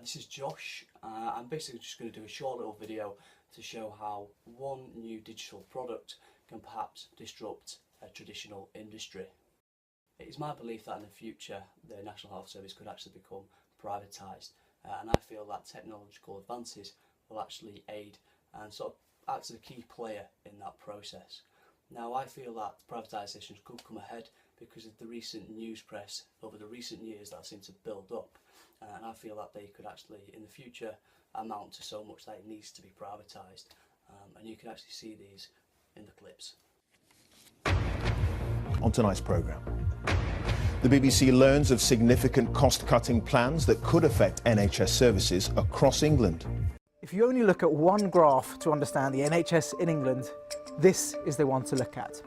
This is Josh. I'm basically just going to do a short little video to show how one new digital product can perhaps disrupt a traditional industry. It is my belief that in the future the National Health Service could actually become privatised, and I feel that technological advances will actually aid and sort of act as a key player in that process. Now, I feel that privatisations could come ahead because of the recent news press over the recent years that seem to build up, and I feel that they could actually in the future amount to so much that it needs to be privatised, and you can actually see these in the clips. On tonight's programme, the BBC learns of significant cost-cutting plans that could affect NHS services across England. If you only look at one graph to understand the NHS in England, this is the one to look at.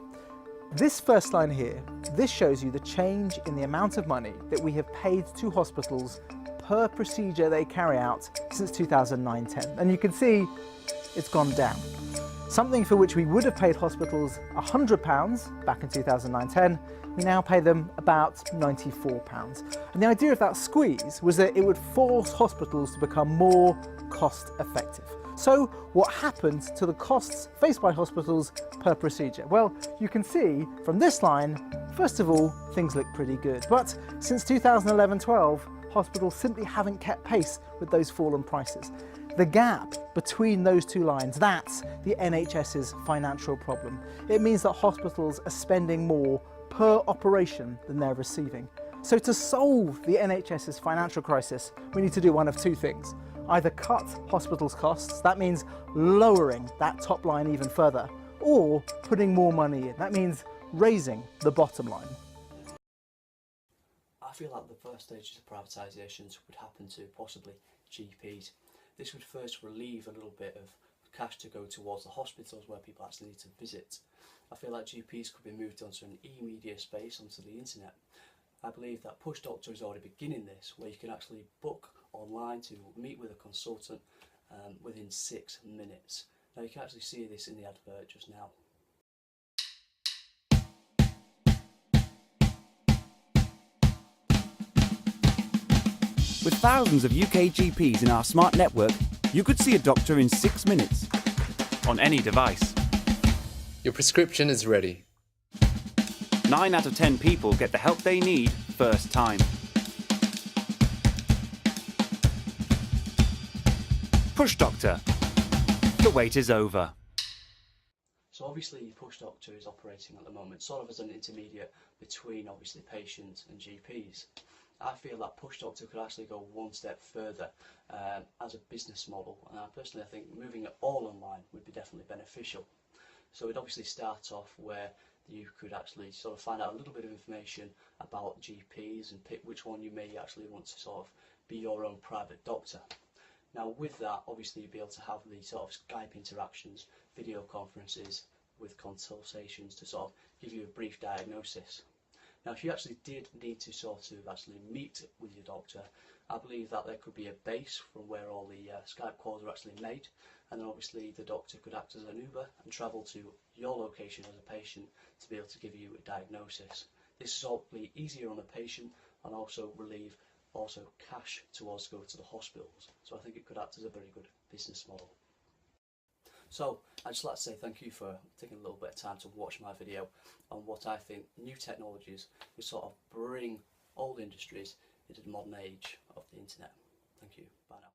This first line here, this shows you the change in the amount of money that we have paid to hospitals per procedure they carry out since 2009-10. And you can see it's gone down. Something for which we would have paid hospitals £100 back in 2009-10, we now pay them about £94. And the idea of that squeeze was that it would force hospitals to become more cost effective. So what happened to the costs faced by hospitals per procedure? Well, you can see from this line, first of all, things look pretty good. But since 2011-12, hospitals simply haven't kept pace with those fallen prices. The gap between those two lines, that's the NHS's financial problem. It means that hospitals are spending more per operation than they're receiving. So to solve the NHS's financial crisis, we need to do one of two things. Either cut hospitals' costs, that means lowering that top line even further, or putting more money in, that means raising the bottom line. I feel like the first stages of privatisations would happen to possibly GPs. This would first relieve a little bit of cash to go towards the hospitals where people actually need to visit. I feel like GPs could be moved onto an e-media space, onto the internet. I believe that Push Doctor is already beginning this, where you can actually book online to meet with a consultant within 6 minutes. Now you can actually see this in the advert just now. With thousands of UK GPs in our smart network, you could see a doctor in 6 minutes on any device. Your prescription is ready. 9 out of 10 people get the help they need first time. Push Doctor. The wait is over. So obviously Push Doctor is operating at the moment sort of as an intermediate between obviously patients and GPs. I feel that Push Doctor could actually go one step further as a business model, and personally I think moving it all online would be definitely beneficial. So it obviously starts off where you could actually sort of find out a little bit of information about GPs and pick which one you may actually want to sort of be your own private doctor. Now with that, obviously you'll be able to have the sort of Skype interactions, video conferences with consultations to sort of give you a brief diagnosis. Now if you actually did need to sort of actually meet with your doctor, I believe that there could be a base from where all the Skype calls are actually made, and then obviously the doctor could act as an Uber and travel to your location as a patient to be able to give you a diagnosis. This is hopefully easier on the patient and also relieve cash towards go to the hospitals. So I think it could act as a very good business model. So I'd just like to say thank you for taking a little bit of time to watch my video on what I think new technologies will sort of bring old industries into the modern age of the internet. Thank you. Bye now.